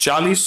40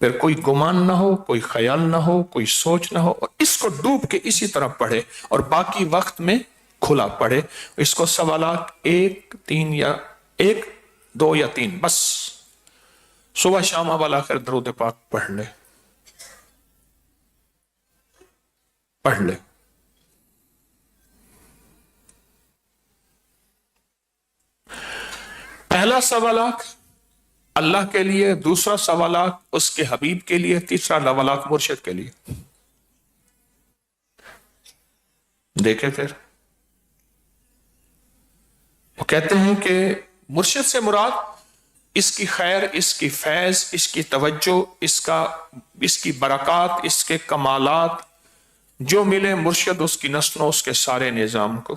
پھر کوئی گمان نہ ہو، کوئی خیال نہ ہو، کوئی سوچ نہ ہو، اور اس کو ڈوب کے اسی طرح پڑھے اور باقی وقت میں کھلا پڑھے. اس کو سوالات 1 3 یا 1 2 یا 3 بس صبح شام اول آخر درود پاک پڑھ لے. پہلا سوالات اللہ کے لیے، دوسرا سوالات اس کے حبیب کے لیے، تیسرا سوالات مرشد کے لیے. دیکھیں پھر وہ کہتے ہیں کہ مرشد سے مراد اس کی خیر، اس کی فیض، اس کی توجہ، اس کی برکات، اس کے کمالات جو ملے مرشد اس کی نسلوں، اس کے سارے نظام کو.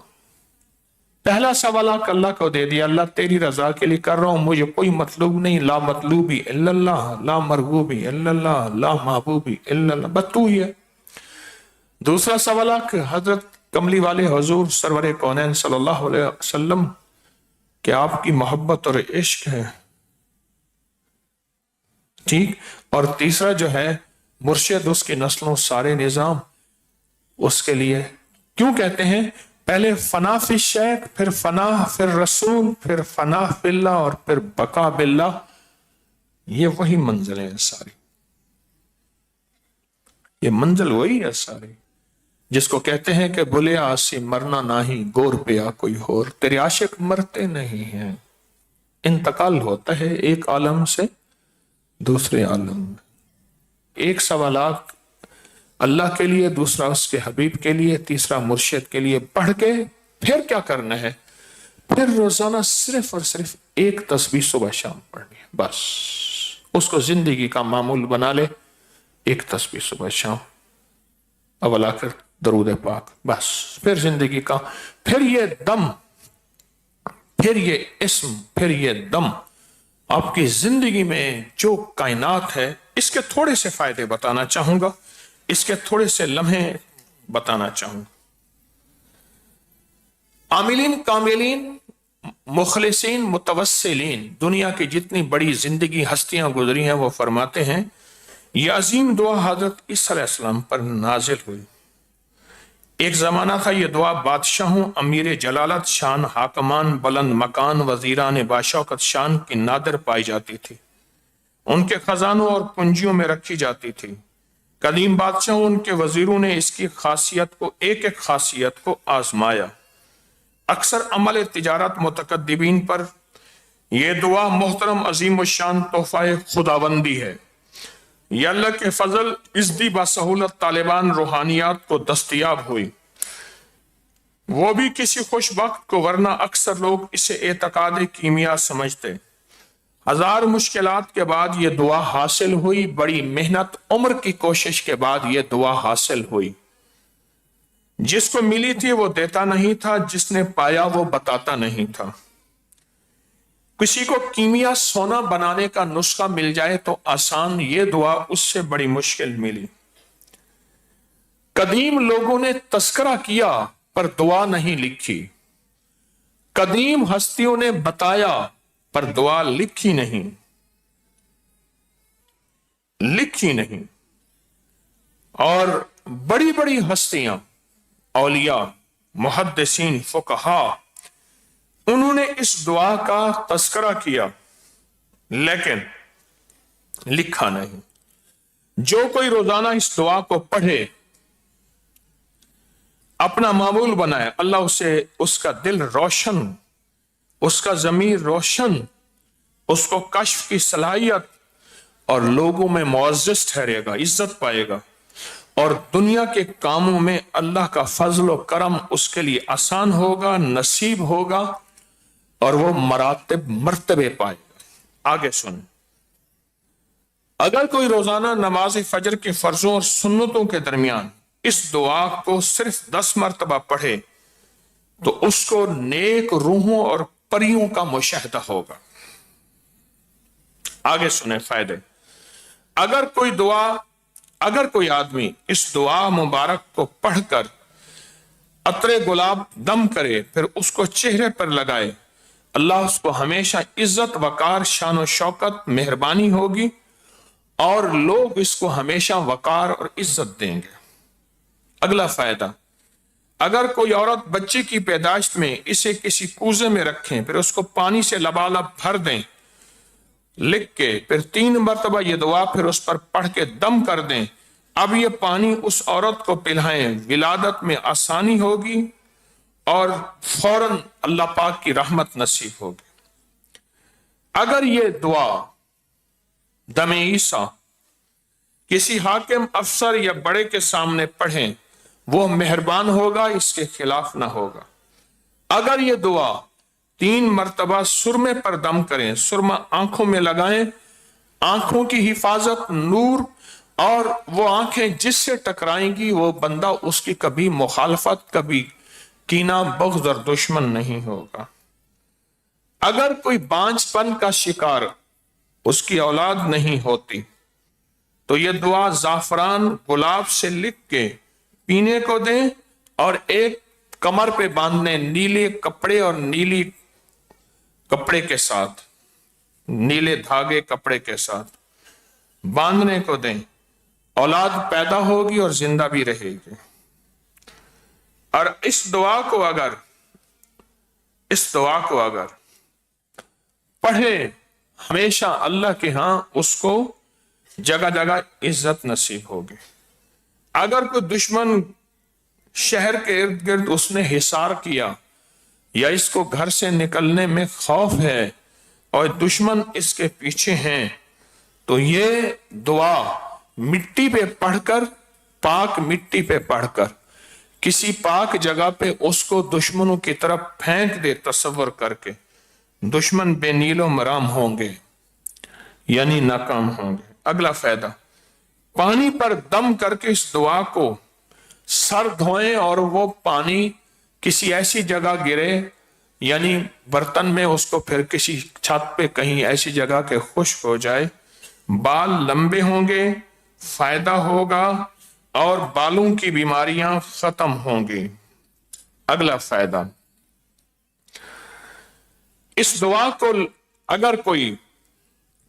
پہلا سوال اللہ کو دے دیا، اللہ تیری رضا کے لیے کر رہا ہوں، مجھے کوئی مطلوب نہیں، لا مطلوبی الا اللہ، لا مرغوبی الا اللہ، لا محبوبی الا اللہ، بس تو ہی ہے. دوسرا سوال حضرت کملی والے حضور سرور کونین صلی اللہ علیہ وسلم کہ آپ کی محبت اور عشق ہے، ٹھیک. اور تیسرا جو ہے مرشد، اس کی نسلوں، سارے نظام اس کے لیے. کیوں کہتے ہیں پہلے فنا فی الشیخ، پھر فنا فی الرسول، پھر فنا فی اللہ، اور پھر بقا باللہ. یہ وہی منزلیں ہیں ساری، یہ منزل وہی ہے ساری جس کو کہتے ہیں کہ بلے آسی مرنا نہیں، گور پیا کوئی اور. تیرے عاشق مرتے نہیں ہیں، انتقال ہوتا ہے ایک عالم سے دوسرے عالم میں. ایک سوالات اللہ کے لیے، دوسرا اس کے حبیب کے لیے، تیسرا مرشد کے لیے پڑھ کے پھر کیا کرنا ہے؟ پھر روزانہ صرف اور صرف ایک تسبیح صبح شام پڑھنی ہے، بس اس کو زندگی کا معمول بنا لے. ایک تسبیح صبح شام اول آخر درود پاک، بس پھر زندگی کا، پھر یہ دم، پھر یہ اسم، پھر یہ دم آپ کی زندگی میں جو کائنات ہے. اس کے تھوڑے سے فائدے بتانا چاہوں گا، اس کے تھوڑے سے لمحے بتانا چاہوں گا. عاملین، کاملین، مخلصین، متوسلین، دنیا کی جتنی بڑی زندگی ہستیاں گزری ہیں وہ فرماتے ہیں یہ عظیم دعا حضرت عیسیٰ علیہ السلام پر نازل ہوئی. ایک زمانہ تھا یہ دعا بادشاہوں، امیر جلالت شان، حاکمان، بلند مکان، وزیران باشوکت شان کی نادر پائی جاتی تھی. ان کے خزانوں اور کنجیوں میں رکھی جاتی تھی. قدیم بادشاہوں، ان کے وزیروں نے اس کی خاصیت کو، ایک ایک خاصیت کو آزمایا. اکثر عمل تجارت متقدمین پر یہ دعا محترم عظیم الشان تحفہ خداوندی ہے. یہ اللہ کے فضل ازدی بسہولت طالبان روحانیات کو دستیاب ہوئی، وہ بھی کسی خوش بخت کو، ورنہ اکثر لوگ اسے اعتقاد کیمیا سمجھتے. ہزار مشکلات کے بعد یہ دعا حاصل ہوئی، بڑی محنت، عمر کی کوشش کے بعد یہ دعا حاصل ہوئی. جس کو ملی تھی وہ دیتا نہیں تھا، جس نے پایا وہ بتاتا نہیں تھا. کسی کو کیمیا سونا بنانے کا نسخہ مل جائے تو آسان، یہ دعا اس سے بڑی مشکل ملی. قدیم لوگوں نے تذکرہ کیا پر دعا نہیں لکھی، قدیم ہستیوں نے بتایا پر دعا لکھی نہیں. اور بڑی بڑی ہستیاں، اولیاء، محدثین، فقہاء، انہوں نے اس دعا کا تذکرہ کیا لیکن لکھا نہیں. جو کوئی روزانہ اس دعا کو پڑھے، اپنا معمول بنائے، اللہ اسے، اس کا دل روشن، اس کا ضمیر روشن، اس کو کشف کی صلاحیت، اور لوگوں میں معزز ٹھہرے گا، عزت پائے گا، اور دنیا کے کاموں میں اللہ کا فضل و کرم اس کے لیے آسان ہوگا، نصیب ہوگا، اور وہ مرتبے پائے گا. آگے سنیں، اگر کوئی روزانہ نماز فجر کے فرضوں اور سنتوں کے درمیان اس دعا کو صرف 10 مرتبہ پڑھے تو اس کو نیک روحوں اور پریوں کا مشاہدہ ہوگا. آگے سنیں فائدے. اگر کوئی آدمی اس دعا مبارک کو پڑھ کر عطر گلاب دم کرے، پھر اس کو چہرے پر لگائے، اللہ اس کو ہمیشہ عزت، وقار، شان و شوکت، مہربانی ہوگی، اور لوگ اس کو ہمیشہ وقار اور عزت دیں گے۔ اگلا فائدہ، اگر کوئی عورت بچے کی پیدائش میں اسے کسی کوزے میں رکھیں، پھر اس کو پانی سے لبالب بھر دیں لکھ کے، پھر 3 مرتبہ یہ دعا پھر اس پر پڑھ کے دم کر دیں، اب یہ پانی اس عورت کو پلائیں، ولادت میں آسانی ہوگی اور فوراً اللہ پاک کی رحمت نصیب ہوگی۔ اگر یہ دعا دم عیسیٰ کسی حاکم، افسر یا بڑے کے سامنے پڑھیں، وہ مہربان ہوگا، اس کے خلاف نہ ہوگا۔ اگر یہ دعا 3 مرتبہ سرمے پر دم کریں، سرما آنکھوں میں لگائیں، آنکھوں کی حفاظت، نور، اور وہ آنکھیں جس سے ٹکرائیں گی وہ بندہ اس کی کبھی مخالفت، کبھی کینہ، بغض اور دشمن نہیں ہوگا۔ اگر کوئی بانجھ پن کا شکار، اس کی اولاد نہیں ہوتی، تو یہ دعا زعفران گلاب سے لکھ کے پینے کو دیں اور ایک کمر پہ باندھنے، نیلے کپڑے اور نیلی کپڑے کے ساتھ، نیلے دھاگے کپڑے کے ساتھ باندھنے کو دیں، اولاد پیدا ہوگی اور زندہ بھی رہے گی۔ اور اس دعا کو اگر پڑھے ہمیشہ اللہ کے ہاں اس کو جگہ جگہ عزت نصیب ہوگی۔ اگر کوئی دشمن شہر کے ارد گرد اس نے حصار کیا یا اس کو گھر سے نکلنے میں خوف ہے اور دشمن اس کے پیچھے ہیں، تو یہ دعا مٹی پہ پڑھ کر، پاک مٹی پہ پڑھ کر کسی پاک جگہ پہ اس کو دشمنوں کی طرف پھینک دے، تصور کر کے دشمن بے نیل و مرام ہوں گے، یعنی ناکام ہوں گے۔ اگلا فائدہ، پانی پر دم کر کے اس دعا کو سر دھوئیں اور وہ پانی کسی ایسی جگہ گرے، یعنی برتن میں، اس کو پھر کسی چھت پہ کہیں ایسی جگہ کے خشک ہو جائے، بال لمبے ہوں گے، فائدہ ہوگا اور بالوں کی بیماریاں ختم ہوں گی۔ اگلا فائدہ، اس دعا کو اگر کوئی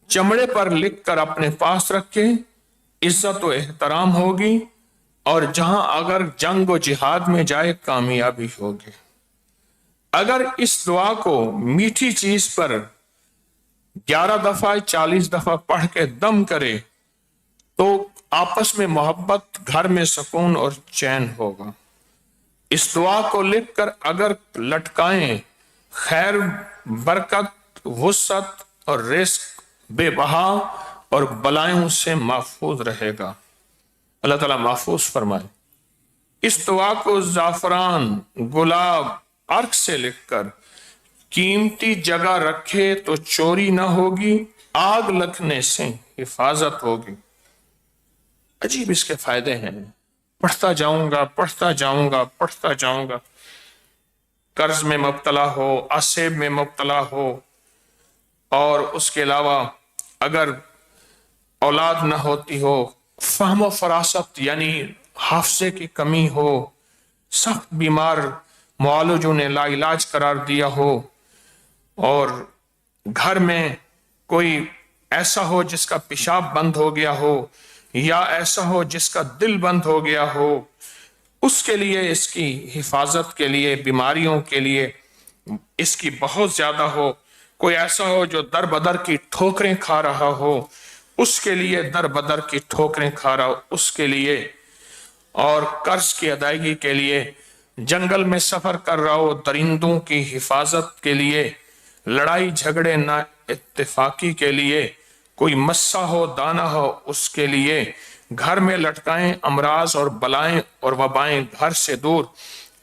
چمڑے پر لکھ کر اپنے پاس رکھے، عزت و احترام ہوگی، اور جہاں اگر جنگ و جہاد میں جائے کامیابی ہوگی۔ اگر اس دعا کو میٹھی چیز پر 11 دفعہ 40 دفعہ پڑھ کے دم کرے تو آپس میں محبت، گھر میں سکون اور چین ہوگا۔ اس دعا کو لکھ کر اگر لٹکائیں، خیر، برکت، وسعت اور رزق بے بہا اور بلائیں سے محفوظ رہے گا۔ اللہ تعالیٰ محفوظ فرمائے۔ اس دعا کو زعفران، گلاب، عرق سے لکھ کر قیمتی جگہ رکھے تو چوری نہ ہوگی، آگ لگنے سے حفاظت ہوگی۔ عجیب اس کے فائدے ہیں، پڑھتا جاؤں گا۔ قرض میں مبتلا ہو، عصیب میں مبتلا ہو، اور اس کے علاوہ اگر اولاد نہ ہوتی ہو، فہم و فراست یعنی حافظے کی کمی ہو، سخت بیمار معالجوں نے لا علاج قرار دیا ہو، اور گھر میں کوئی ایسا ہو جس کا پیشاب بند ہو گیا ہو، یا ایسا ہو جس کا دل بند ہو گیا ہو، اس کے لیے، اس کی حفاظت کے لیے، بیماریوں کے لیے اس کی بہت زیادہ ہو، کوئی ایسا ہو جو در بدر کی ٹھوکریں کھا رہا ہو، اس کے لیے در بدر کی ٹھوکریں کھا رہا ہو، اس کے لیے، اور قرض کی ادائیگی کے لیے، جنگل میں سفر کر رہا ہو، درندوں کی حفاظت کے لیے، لڑائی جھگڑے نہ اتفاقی کے لیے، کوئی مسا ہو، دانہ ہو، اس کے لیے، گھر میں لٹکائیں، امراض اور بلائیں اور وبائیں گھر سے دور،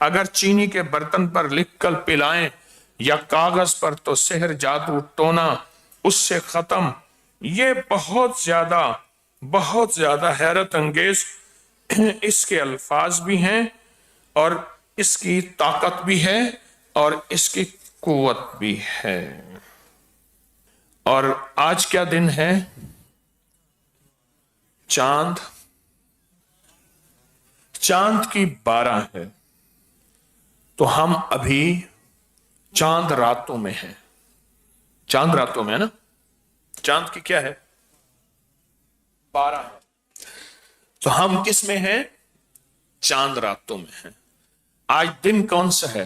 اگر چینی کے برتن پر لکھ کر پلائیں یا کاغذ پر تو سحر، جادو، ٹونا اس سے ختم۔ یہ بہت زیادہ حیرت انگیز اس کے الفاظ بھی ہیں، اور اس کی طاقت بھی ہے، اور اس کی قوت بھی ہے۔ اور آج کیا دن ہے؟ چاند کی 12 ہے، تو ہم ابھی چاند راتوں میں ہیں۔ چاند راتوں میں ہے نا؟ چاند کی کیا ہے؟ 12 ہے. تو ہم کس میں ہیں؟ چاند راتوں میں ہیں. آج دن کون سا ہے؟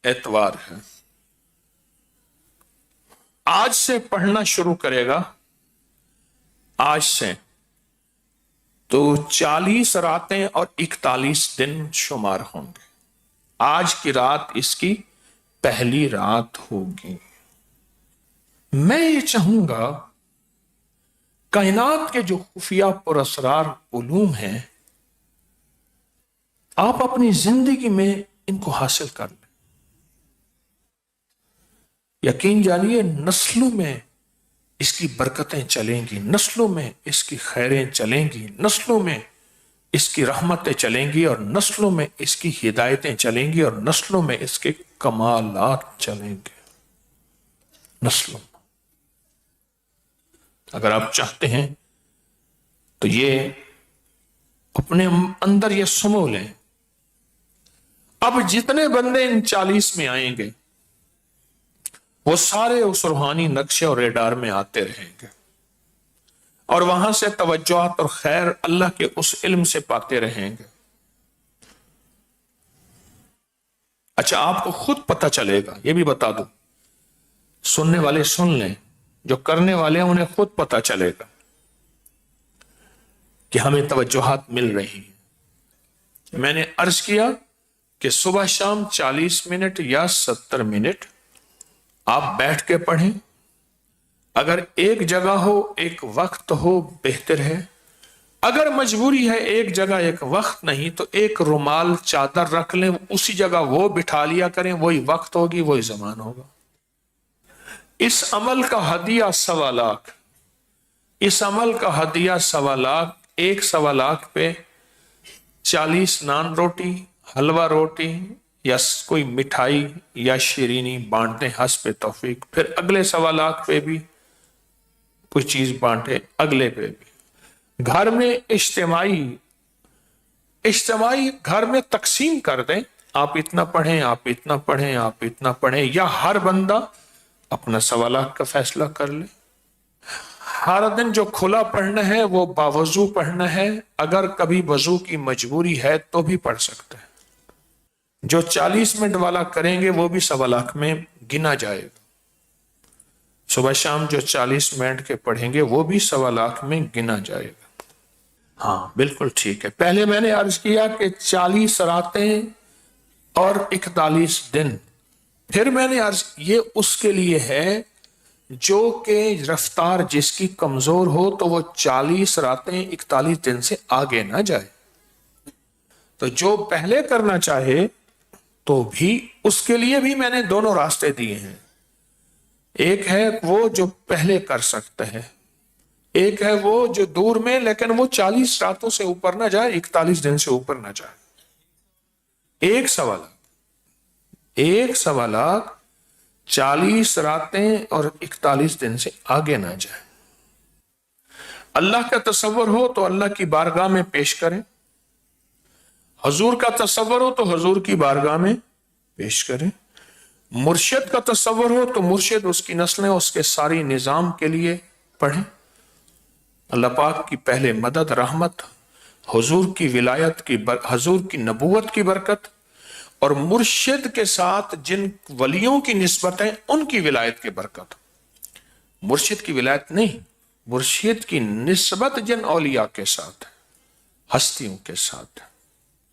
اتوار ہے. آج سے پڑھنا شروع کرے گا، آج سے تو 40 راتیں اور 41 دن شمار ہوں گے. آج کی رات اس کی پہلی رات ہوگی. میں یہ چاہوں گا کائنات کے جو خفیہ پر اسرار علوم ہیں، آپ اپنی زندگی میں ان کو حاصل کر لیں. یقین جانیے نسلوں میں اس کی برکتیں چلیں گی، نسلوں میں اس کی خیریں چلیں گی، نسلوں میں اس کی رحمتیں چلیں گی، اور نسلوں میں اس کی ہدایتیں چلیں گی، اور نسلوں میں اس کے کمالات چلیں گے. نسلوں. اگر آپ چاہتے ہیں تو یہ اپنے اندر یہ سمو لیں. اب جتنے بندے ان 40 میں آئیں گے وہ سارے اس روحانی نقشے اور ریڈار میں آتے رہیں گے، اور وہاں سے توجہات اور خیر اللہ کے اس علم سے پاتے رہیں گے. اچھا، آپ کو خود پتہ چلے گا، یہ بھی بتا دوں، سننے والے سن لیں، جو کرنے والے ہیں انہیں خود پتہ چلے گا کہ ہمیں توجہات مل رہی ہیں. میں نے عرض کیا کہ صبح شام 40 منٹ یا 70 منٹ آپ بیٹھ کے پڑھیں. اگر ایک جگہ ہو، ایک وقت ہو، بہتر ہے. اگر مجبوری ہے ایک جگہ ایک وقت نہیں تو ایک رومال چادر رکھ لیں، اسی جگہ وہ بٹھا لیا کریں، وہی وقت ہوگی، وہی زمان ہوگا. اس عمل کا ہدیہ 1.25 لاکھ، اس عمل کا ہدیہ 1.25 لاکھ. ایک 1.25 لاکھ پہ 40 نان روٹی، حلوہ روٹی یا کوئی مٹھائی یا شیرینی بانٹیں حسب توفیق. پھر اگلے 1.25 لاکھ پہ بھی کوئی چیز بانٹے، اگلے پہ بھی. گھر میں اجتماعی گھر میں تقسیم کر دیں. آپ اتنا پڑھیں، آپ اتنا پڑھیں، آپ اتنا پڑھیں، یا ہر بندہ اپنا 1.25 لاکھ کا فیصلہ کر لے. ہر دن جو کھلا پڑھنا ہے وہ باوضو پڑھنا ہے. اگر کبھی وضو کی مجبوری ہے تو بھی پڑھ سکتے ہیں. جو 40 منٹ والا کریں گے وہ بھی 1.25 لاکھ میں گنا جائے گا. صبح شام جو 40 منٹ کے پڑھیں گے وہ بھی 1.25 لاکھ میں گنا جائے گا. ہاں بالکل ٹھیک ہے. پہلے میں نے عرض کیا کہ 40 راتیں اور 41 دن. پھر میں نے عرض یہ اس کے لیے ہے جو کہ رفتار جس کی کمزور ہو تو وہ 40 راتیں 41 دن سے آگے نہ جائے. تو جو پہلے کرنا چاہے تو بھی اس کے لیے بھی میں نے دونوں راستے دیے ہیں. ایک ہے وہ جو پہلے کر سکتے ہیں، ایک ہے وہ جو دور میں، لیکن وہ 40 راتوں سے اوپر نہ جائے، 41 دن سے اوپر نہ جائے. ایک 1.25 لاکھ 40 راتیں اور 41 دن سے آگے نہ جائے. اللہ کا تصور ہو تو اللہ کی بارگاہ میں پیش کریں، حضور کا تصور ہو تو حضور کی بارگاہ میں پیش کریں، مرشد کا تصور ہو تو مرشد، اس کی نسلیں، اس کے ساری نظام کے لیے پڑھیں. اللہ پاک کی پہلے مدد، رحمت، حضور کی ولایت کی حضور کی نبوت کی برکت، اور مرشد کے ساتھ جن ولیوں کی نسبت ہے ان کی ولایت کی برکت. مرشد کی ولایت نہیں، مرشد کی نسبت جن اولیاء کے ساتھ ہے، ہستیوں کے ساتھ ہے.